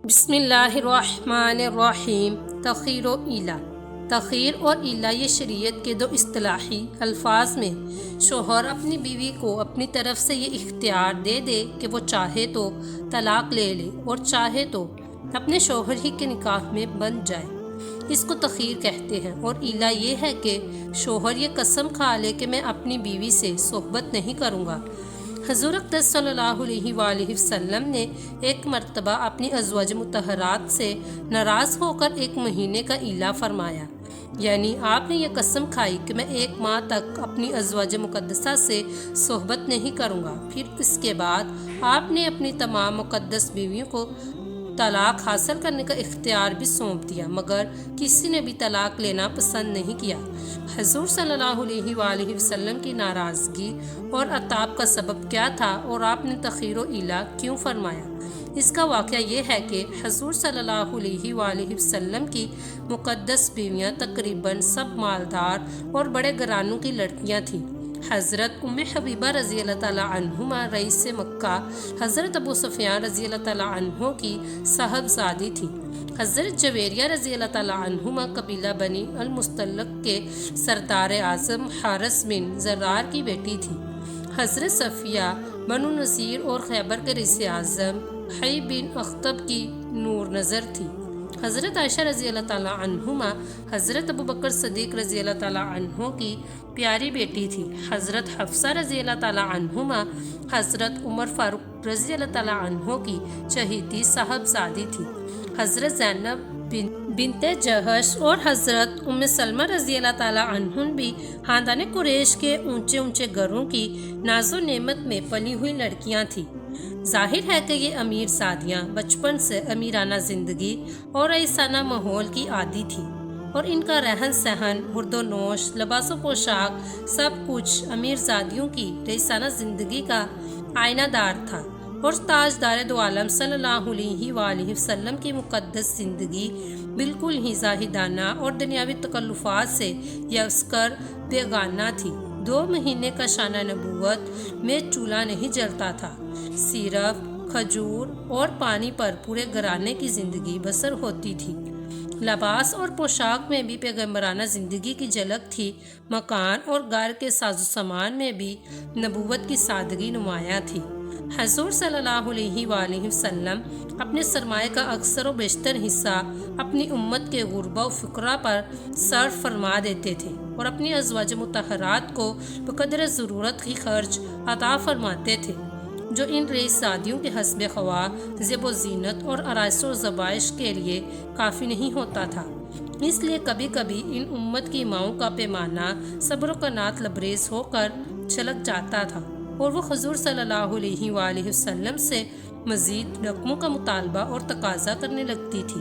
بسم اللہ الرحمن الرحیم۔ تخیر و ایلا۔ تخیر اور ایلا یہ شریعت کے دو اصطلاحی الفاظ میں شوہر اپنی بیوی کو اپنی طرف سے یہ اختیار دے دے کہ وہ چاہے تو طلاق لے لے اور چاہے تو اپنے شوہر ہی کے نکاح میں بندھ جائے، اس کو تخیر کہتے ہیں۔ اور ایلا یہ ہے کہ شوہر یہ قسم کھا لے کہ میں اپنی بیوی سے صحبت نہیں کروں گا۔ حضور اقدس صلی اللہ علیہ وآلہ وسلم نے ایک مرتبہ اپنی ازواج مطہرات سے ناراض ہو کر 1 مہینے کا ایلا فرمایا، یعنی آپ نے یہ قسم کھائی کہ میں 1 ماہ تک اپنی ازواج مقدسہ سے صحبت نہیں کروں گا۔ پھر اس کے بعد آپ نے اپنی تمام مقدس بیویوں کو طلاق حاصل کرنے کا اختیار بھی سونپ دیا، مگر کسی نے بھی طلاق لینا پسند نہیں کیا۔ حضور صلی اللہ علیہ وآلہ وسلم کی ناراضگی اور عتاب کا سبب کیا تھا اور آپ نے تخیر و ایلا کیوں فرمایا؟ اس کا واقعہ یہ ہے کہ حضور صلی اللہ علیہ وآلہ وسلم کی مقدس بیویاں تقریباً سب مالدار اور بڑے گھرانوں کی لڑکیاں تھیں۔ حضرت ام حبیبہ رضی اللہ تعالیٰ عنہما رئیس مکہ حضرت ابو سفیان رضی اللہ تعالیٰ عنہ کی صاحبزادی تھی۔ حضرت جویریہ رضی اللہ تعالیٰ عنہما قبیلہ بنی المستلق کے سردار اعظم حارث بن زرار کی بیٹی تھی۔ حضرت صفیہ بنو نذیر اور خیبر کے رئیس اعظم حی بن اخطب کی نور نظر تھی۔ حضرت عائشہ رضی اللہ تعالیٰ عنہما حضرت ابو بکر صدیق رضی اللہ تعالیٰ عنہ کی پیاری بیٹی تھی۔ حضرت حفصہ رضی اللہ تعالیٰ عنہما حضرت عمر فاروق رضی اللہ تعالیٰ عنہ کی چہیتی صاحبزادی تھی۔ حضرت زینب بنت جہش اور حضرت ام سلمہ رضی اللہ تعالیٰ عنہن بھی خاندان قریش کے اونچے اونچے گھروں کی ناز و نعمت میں پلی ہوئی لڑکیاں تھیں۔ ظاہر ہے کہ یہ امیر زادیاں بچپن سے امیرانہ زندگی اور رئیسانہ ماحول کی عادی تھیں، اور ان کا رہن سہن، خورد و نوش، لباس و پوشاک سب کچھ امیر زادیوں کی رئیسانہ زندگی کا آئینہ دار تھا۔ اور تاجدار دو عالم صلی اللہ علیہ وآلہ وسلم کی مقدس زندگی بالکل ہی زاہدانہ اور دنیاوی تکلفات سے یکسر بیگانہ تھی۔ 2 مہینے کا شانہ نبوت میں چولہا نہیں جلتا تھا، صرف کھجور اور پانی پر پورے گھرانے کی زندگی بسر ہوتی تھی۔ لباس اور پوشاک میں بھی پیغمبرانہ زندگی کی جھلک تھی۔ مکان اور گھر کے ساز و سامان میں بھی نبوت کی سادگی نمایاں تھی۔ حضور صلی اللہ علیہ وآلہ وسلم اپنے سرمایہ کا اکثر و بیشتر حصہ اپنی امت کے غربا و فقراء پر صرف فرما دیتے تھے، اور اپنی ازواج مطہرات کو بقدر ضرورت کی خرچ عطا فرماتے تھے، جو ان رئیس زادیوں کے حسب خواہ زیب و زینت اور آرائش و ذبائش کے لیے کافی نہیں ہوتا تھا۔ اس لیے کبھی کبھی ان امت کی ماؤں کا پیمانہ صبر و قناعت لبریز ہو کر چھلک جاتا تھا، اور وہ حضور صلی اللہ علیہ وآلہ وسلم سے مزید رقموں کا مطالبہ اور تقاضا کرنے لگتی تھی۔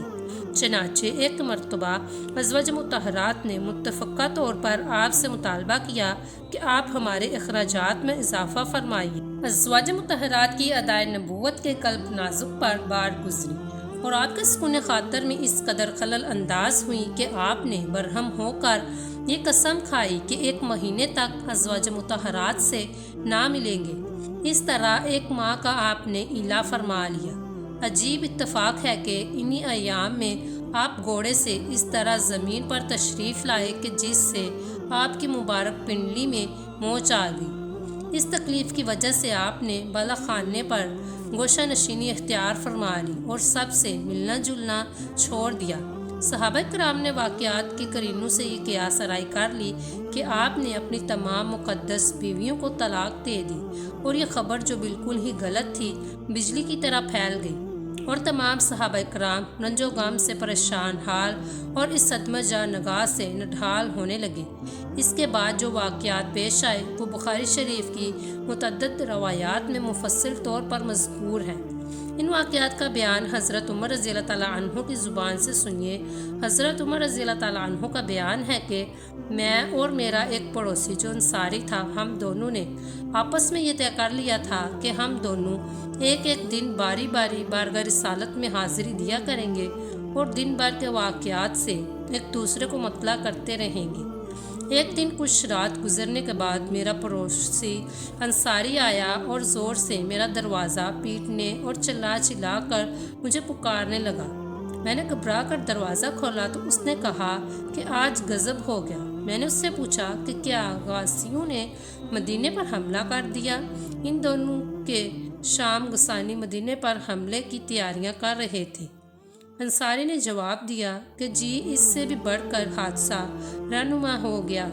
چنانچہ ایک مرتبہ ازواج مطہرات نے متفقہ طور پر آپ سے مطالبہ کیا کہ آپ ہمارے اخراجات میں اضافہ فرمائیے۔ ازواج مطہرات کی ادائے نبوت کے قلب نازک پر بار گزری، اور آپ کے سکون خاطر میں اس قدر خلل انداز ہوئی کہ آپ نے برہم ہو کر یہ قسم کھائی کہ 1 مہینے تک ازواج مطہرات سے نہ ملیں گے۔ اس طرح 1 ماہ کا آپ نے ایلا فرما لیا۔ عجیب اتفاق ہے کہ انہی ایام میں آپ گھوڑے سے اس طرح زمین پر تشریف لائے کہ جس سے آپ کی مبارک پنڈلی میں موچ آ گئی۔ اس تکلیف کی وجہ سے آپ نے بالا خانے پر گوشہ نشینی اختیار فرما لی اور سب سے ملنا جلنا چھوڑ دیا۔ صحابہ کرام نے واقعات کے قرینوں سے یہ قیاس آرائی کر لی کہ آپ نے اپنی تمام مقدس بیویوں کو طلاق دے دی، اور یہ خبر جو بالکل ہی غلط تھی بجلی کی طرح پھیل گئی، اور تمام صحابہ کرام رنج و غم سے پریشان حال اور اس صدمہ جا نگاہ سے نڈھال ہونے لگے۔ اس کے بعد جو واقعات پیش آئے وہ بخاری شریف کی متعدد روایات میں مفصل طور پر مذکور ہیں۔ ان واقعات کا بیان حضرت عمر رضی اللہ تعالیٰ عنہ کی زبان سے سنیے۔ حضرت عمر رضی اللہ تعالیٰ عنہ کا بیان ہے کہ میں اور میرا ایک پڑوسی جو انصاری تھا، ہم دونوں نے آپس میں یہ طے کر لیا تھا کہ ہم دونوں ایک دن باری باری بارگاہ رسالت میں حاضری دیا کریں گے، اور دن بھر کے واقعات سے ایک دوسرے کو مطلع کرتے رہیں گے۔ ایک دن کچھ رات گزرنے کے بعد میرا پڑوسی انصاری آیا اور زور سے میرا دروازہ پیٹنے اور چلا چلا کر مجھے پکارنے لگا۔ میں نے گھبرا کر دروازہ کھولا تو اس نے کہا کہ آج غضب ہو گیا۔ میں نے اس سے پوچھا کہ کیا غازیوں نے مدینے پر حملہ کر دیا؟ ان دونوں کے شام غسانی مدینے پر حملے کی تیاریاں کر رہے تھے۔ انصاری نے جواب دیا کہ جی، اس سے بھی بڑھ کر حادثہ رونما ہو گیا،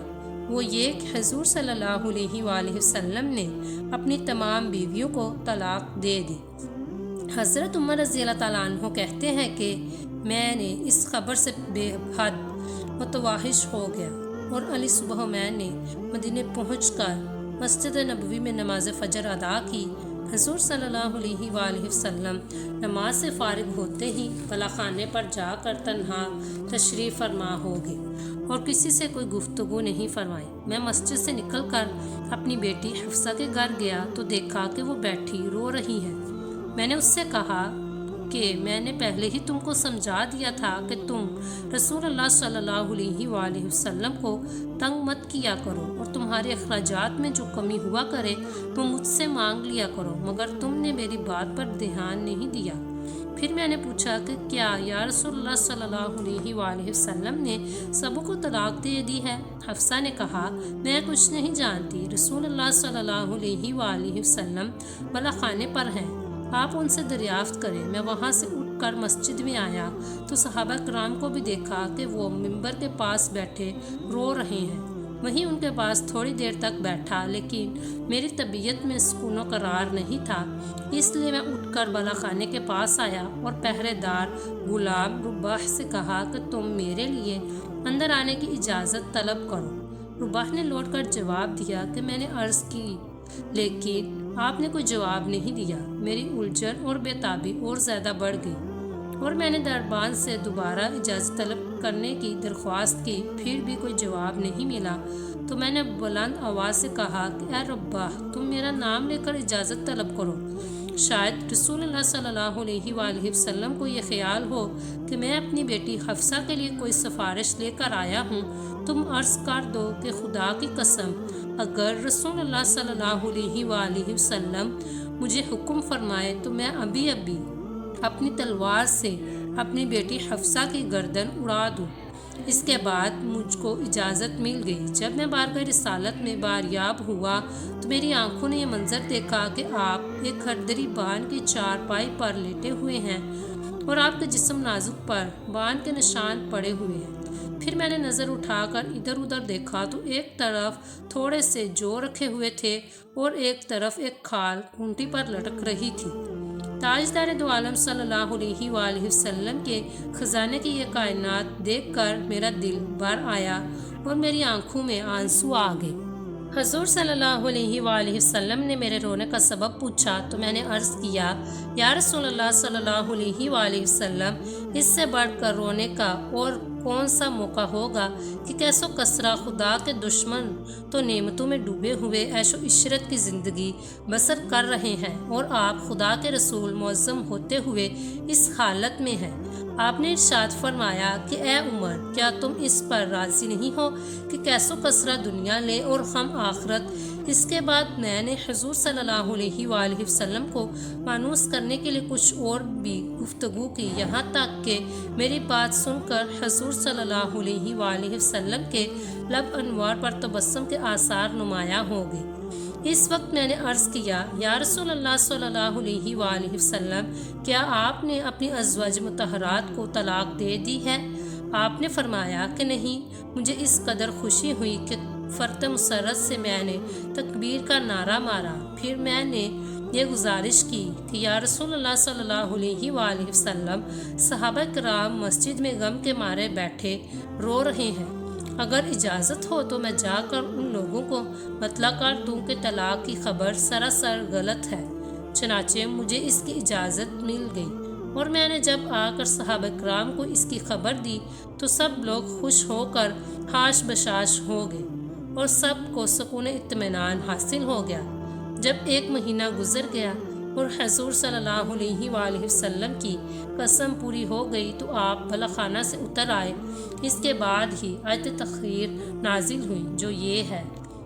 وہ یہ کہ حضور صلی اللہ علیہ وآلہ وسلم نے اپنی تمام بیویوں کو طلاق دے دی۔ حضرت عمر رضی اللہ تعالیٰ عنہ کہتے ہیں کہ میں نے اس خبر سے بے حد متوحش ہو گیا اور علی صبح میں نے مدینے پہنچ کر مسجد نبوی میں نماز فجر ادا کی۔ حضور صلی اللہ علیہ وآلہ وسلم نماز سے فارغ ہوتے ہی بالا خانے پر جا کر تنہا تشریف فرما ہو گئے اور کسی سے کوئی گفتگو نہیں فرمائی۔ میں مسجد سے نکل کر اپنی بیٹی حفصہ کے گھر گیا تو دیکھا کہ وہ بیٹھی رو رہی ہے۔ میں نے اس سے کہا کہ میں نے پہلے ہی تم کو سمجھا دیا تھا کہ تم رسول اللہ صلی اللہ علیہ وآلہ وسلم کو تنگ مت کیا کرو اور تمہارے اخراجات میں جو کمی ہوا کرے وہ مجھ سے مانگ لیا کرو، مگر تم نے میری بات پر دھیان نہیں دیا۔ پھر میں نے پوچھا کہ کیا یا رسول اللہ صلی اللہ علیہ وآلہ وسلم نے سب کو طلاق دے دی ہے؟ حفصہ نے کہا میں کچھ نہیں جانتی، رسول اللہ صلی اللہ علیہ وآلہ وسلم بالا خانے پر ہیں، آپ ان سے دریافت کریں۔ میں وہاں سے اٹھ کر مسجد میں آیا تو صحابہ کرام کو بھی دیکھا کہ وہ ممبر کے پاس بیٹھے رو رہے ہیں۔ وہیں ان کے پاس تھوڑی دیر تک بیٹھا، لیکن میری طبیعت میں سکون و قرار نہیں تھا، اس لیے میں اٹھ کر بالا خانے کے پاس آیا اور پہرے دار غلام رباح سے کہا کہ تم میرے لیے اندر آنے کی اجازت طلب کرو۔ رباح نے لوٹ کر جواب دیا کہ میں نے عرض کی، لیکن آپ نے کوئی جواب نہیں دیا۔ میری الجھن اور بے تابی اور زیادہ بڑھ گئی اور میں نے دربان سے دوبارہ اجازت طلب کرنے کی درخواست کی، پھر بھی کوئی جواب نہیں ملا تو میں نے بلند آواز سے کہا کہ اے رباح، تم میرا نام لے کر اجازت طلب کرو، شاید رسول اللہ صلی اللہ علیہ وآلہ وسلم کو یہ خیال ہو کہ میں اپنی بیٹی حفصہ کے لیے کوئی سفارش لے کر آیا ہوں۔ تم عرض کر دو کہ خدا کی قسم اگر رسول اللہ صلی اللہ علیہ وآلہ وسلم مجھے حکم فرمائے تو میں ابھی اپنی تلوار سے اپنی بیٹی حفصہ کی گردن اڑا دوں۔ اس کے بعد مجھ کو اجازت مل گئی۔ جب میں بارگاہ رسالت میں باریاب ہوا تو میری آنکھوں نے یہ منظر دیکھا کہ آپ ایک کھردری بان کی چارپائی پر لیٹے ہوئے ہیں اور آپ کے جسم نازک پر بان کے نشان پڑے ہوئے ہیں۔ پھر میں نے نظر اٹھا کر ادھر ادھر دیکھا تو ایک طرف تھوڑے سے جو رکھے ہوئے تھے اور ایک طرف ایک کھال کھونٹی پر لٹک رہی تھی۔ تاجدار دو عالم صلی اللہ علیہ وآلہ وسلم کے خزانے کی یہ کائنات دیکھ کر میرا دل بھر آیا اور میری آنکھوں میں آنسو آ گئے۔ حضور صلی اللہ علیہ وآلہ وسلم نے میرے رونے کا سبب پوچھا تو میں نے عرض کیا یا رسول اللہ صلی اللہ علیہ وآلہ وسلم، اس سے بڑھ کر رونے کا اور کون سا موقع ہوگا کہ کیسو کسرا خدا کے دشمن تو نعمتوں میں ڈوبے ہوئے عیش و عشرت کی زندگی بسر کر رہے ہیں اور آپ خدا کے رسول معظم ہوتے ہوئے اس حالت میں ہیں۔ آپ نے ارشاد فرمایا کہ اے عمر، کیا تم اس پر راضی نہیں ہو کہ کیسو کسرا دنیا لے اور ہم آخرت؟ اس کے بعد میں نے حضور صلی اللہ علیہ وآلہ وسلم کو مانوس کرنے کے لیے کچھ اور بھی گفتگو کی، یہاں تک کہ میری بات سن کر حضور صلی اللہ علیہ وآلہ وسلم کے لب انوار پر تبسم کے آثار نمایاں ہو گئے۔ اس وقت میں نے عرض کیا یا رسول اللہ صلی اللہ علیہ وآلہ وسلم، کیا آپ نے اپنی ازواج مطہرات کو طلاق دے دی ہے؟ آپ نے فرمایا کہ نہیں۔ مجھے اس قدر خوشی ہوئی کہ فرط مسرت سے میں نے تکبیر کا نعرہ مارا۔ پھر میں نے یہ گزارش کی کہ یا رسول اللہ صلی اللہ علیہ وآلہ وسلم، صحابہ کرام مسجد میں غم کے مارے بیٹھے رو رہے ہیں، اگر اجازت ہو تو میں جا کر ان لوگوں کو مطلع کر دوں کہ طلاق کی خبر سراسر غلط ہے۔ چنانچہ مجھے اس کی اجازت مل گئی اور میں نے جب آ کر صحابہ کرام کو اس کی خبر دی تو سب لوگ خوش ہو کر حاش بشاش ہو گئے اور سب کو سکون اطمینان حاصل ہو گیا۔ جب ایک مہینہ گزر گیا اور حضور صلی اللہ علیہ وآلہ وسلم کی قسم پوری ہو گئی تو آپ بلا خانہ سے اتر آئے۔ اس کے بعد ہی آیت تخیر نازل ہوئی جو یہ ہے: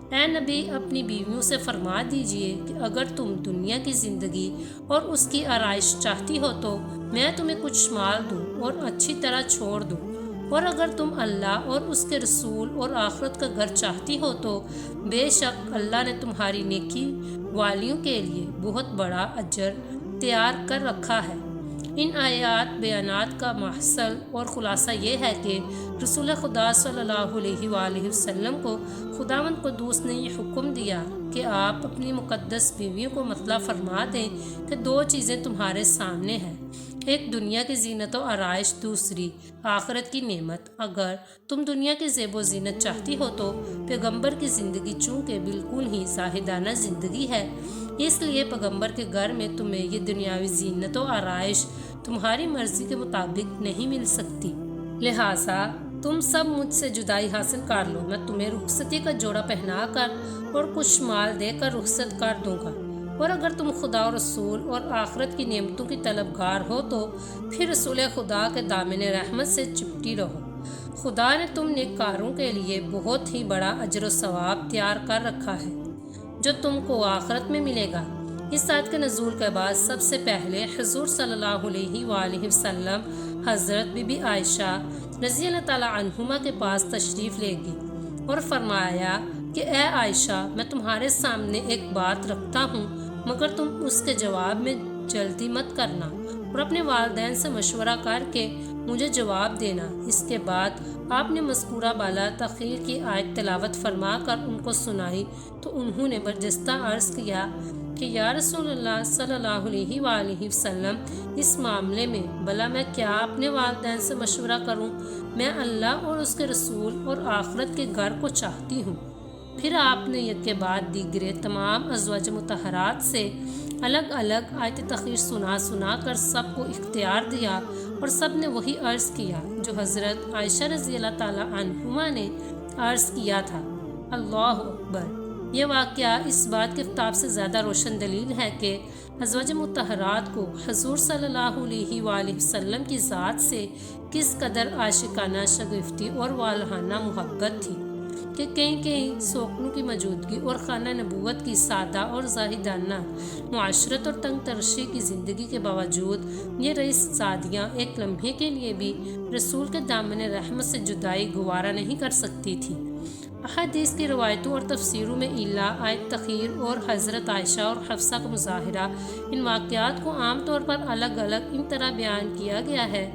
اے نبی، اپنی بیویوں سے فرما دیجئے کہ اگر تم دنیا کی زندگی اور اس کی آرائش چاہتی ہو تو میں تمہیں کچھ مال دوں اور اچھی طرح چھوڑ دوں، اور اگر تم اللہ اور اس کے رسول اور آخرت کا گھر چاہتی ہو تو بے شک اللہ نے تمہاری نیکی والیوں کے لیے بہت بڑا اجر تیار کر رکھا ہے۔ ان آیات بیانات کا محصل اور خلاصہ یہ ہے کہ رسول خدا صلی اللہ علیہ وآلہ وسلم کو خداوند قدوس نے یہ حکم دیا کہ آپ اپنی مقدس بیویوں کو مطلع فرما دیں کہ دو چیزیں تمہارے سامنے ہیں، ایک دنیا کی زینت و آرائش، دوسری آخرت کی نعمت۔ اگر تم دنیا کی زیب و زینت چاہتی ہو تو پیغمبر کی زندگی چونکہ بالکل ہی زاہدانہ زندگی ہے، اس لیے پیغمبر کے گھر میں تمہیں یہ دنیاوی زینت و آرائش تمہاری مرضی کے مطابق نہیں مل سکتی، لہٰذا تم سب مجھ سے جدائی حاصل کر لو، میں تمہیں رخصتی کا جوڑا پہنا کر اور کچھ مال دے کر رخصت کر دوں گا، اور اگر تم خدا و رسول اور آخرت کی نعمتوں کی طلبگار ہو تو پھر رسول خدا کے دامن رحمت سے چپٹی رہو، خدا نے تم نیککاروں کے لیے بہت ہی بڑا اجر و ثواب تیار کر رکھا ہے جو تم کو آخرت میں ملے گا۔ اس آیت کے نزول کے بعد سب سے پہلے حضور صلی اللہ علیہ وآلہ وسلم حضرت بی بی عائشہ رضی اللہ تعالیٰ عنہما کے پاس تشریف لے گئی اور فرمایا کہ اے عائشہ، میں تمہارے سامنے ایک بات رکھتا ہوں، مگر تم اس کے جواب میں جلدی مت کرنا اور اپنے والدین سے مشورہ کر کے مجھے جواب دینا۔ اس کے بعد آپ نے مذکورہ بالا تخیر کی آیت تلاوت فرما کر ان کو سنائی تو انہوں نے برجستہ عرض کیا کہ یا رسول اللہ صلی اللہ علیہ وآلہ وسلم، اس معاملے میں بھلا میں کیا اپنے والدین سے مشورہ کروں؟ میں اللہ اور اس کے رسول اور آخرت کے گھر کو چاہتی ہوں۔ پھر آپ نے یک کے بعد دیگرے تمام ازواج مطہرات سے الگ الگ آیت تخیر سنا کر سب کو اختیار دیا اور سب نے وہی عرض کیا جو حضرت عائشہ رضی اللہ تعالیٰ عنہما نے عرض کیا تھا۔ اللہ اکبر! یہ واقعہ اس بات کے خطاب سے زیادہ روشن دلیل ہے کہ ازواج مطہرات کو حضور صلی اللہ علیہ وآلہ وسلم کی ذات سے کس قدر عاشقانہ شگفتی اور والہانہ محبت تھی کہ کئی سوکنوں کی موجودگی اور خانہ نبوت کی سادہ اور زاہدانہ معاشرت اور تنگ ترشی کی زندگی کے باوجود یہ رئیس زادیاں ایک لمحے کے لیے بھی رسول کے دامن رحمت سے جدائی گوارا نہیں کر سکتی تھی۔ احادیث کی روایتوں اور تفسیروں میں ایلا، آیت تخیر اور حضرت عائشہ اور حفصہ کا مظاہرہ، ان واقعات کو عام طور پر الگ الگ ان طرح بیان کیا گیا ہے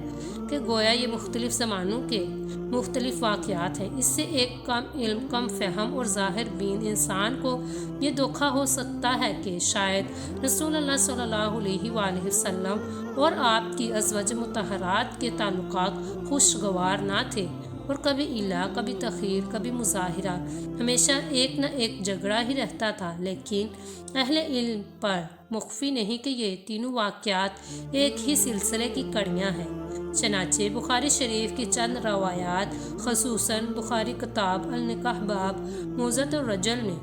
کہ گویا یہ مختلف زمانوں کے مختلف واقعات ہیں۔ اس سے ایک کم علم، کم فہم اور ظاہر بین انسان کو یہ دھوکہ ہو سکتا ہے کہ شاید رسول اللہ صلی اللہ علیہ وآلہ وسلم اور آپ کی ازواج مطہرات کے تعلقات خوشگوار نہ تھے، اور کبھی ایلا، کبھی تخیر، کبھی مظاہرہ، ہمیشہ ایک نہ ایک جھگڑا ہی رہتا تھا، لیکن اہل علم پر مخفی نہیں کہ یہ تینوں واقعات ایک ہی سلسلے کی کڑیاں ہیں۔ چنانچہ بخاری شریف کی چند روایات، خصوصاً بخاری کتاب النکاح باب موزت الرجل میں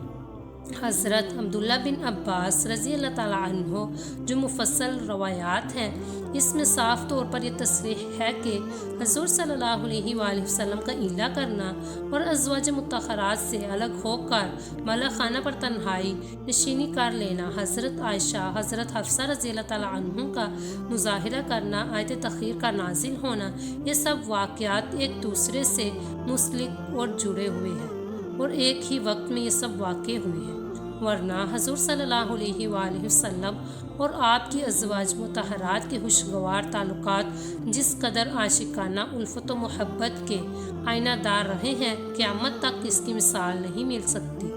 حضرت عبداللہ بن عباس رضی اللہ تعالیٰ عنہ جو مفصل روایات ہیں، اس میں صاف طور پر یہ تصریح ہے کہ حضور صلی اللہ علیہ وآلہ وسلم کا ایلا کرنا اور ازواج مطہرات سے الگ ہو کر بالا خانہ پر تنہائی نشینی کر لینا، حضرت عائشہ، حضرت حفصہ رضی اللہ تعالیٰ عنہ کا مظاہرہ کرنا، آیت تخیر کا نازل ہونا، یہ سب واقعات ایک دوسرے سے منسلک اور جڑے ہوئے ہیں اور ایک ہی وقت میں یہ سب واقع ہوئے ہیں، ورنہ حضور صلی اللہ علیہ وآلہ وسلم اور آپ کی ازواج مطہرات کے خوشگوار تعلقات جس قدر عاشقانہ الفت و محبت کے آئینہ دار رہے ہیں، قیامت تک اس کی مثال نہیں مل سکتی،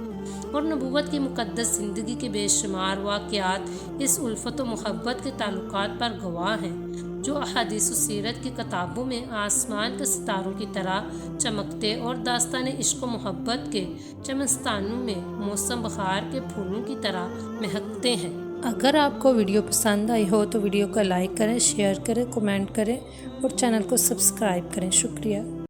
اور نبوت کی مقدس زندگی کے بے شمار واقعات اس الفت و محبت کے تعلقات پر گواہ ہیں، جو احادیث و سیرت کی کتابوں میں آسمان کے ستاروں کی طرح چمکتے اور داستان عشق و محبت کے چمنستانوں میں موسم بہار کے پھولوں کی طرح مہکتے ہیں۔ اگر آپ کو ویڈیو پسند آئی ہو تو ویڈیو کو لائک کریں، شیئر کریں، کمنٹ کریں اور چینل کو سبسکرائب کریں۔ شکریہ۔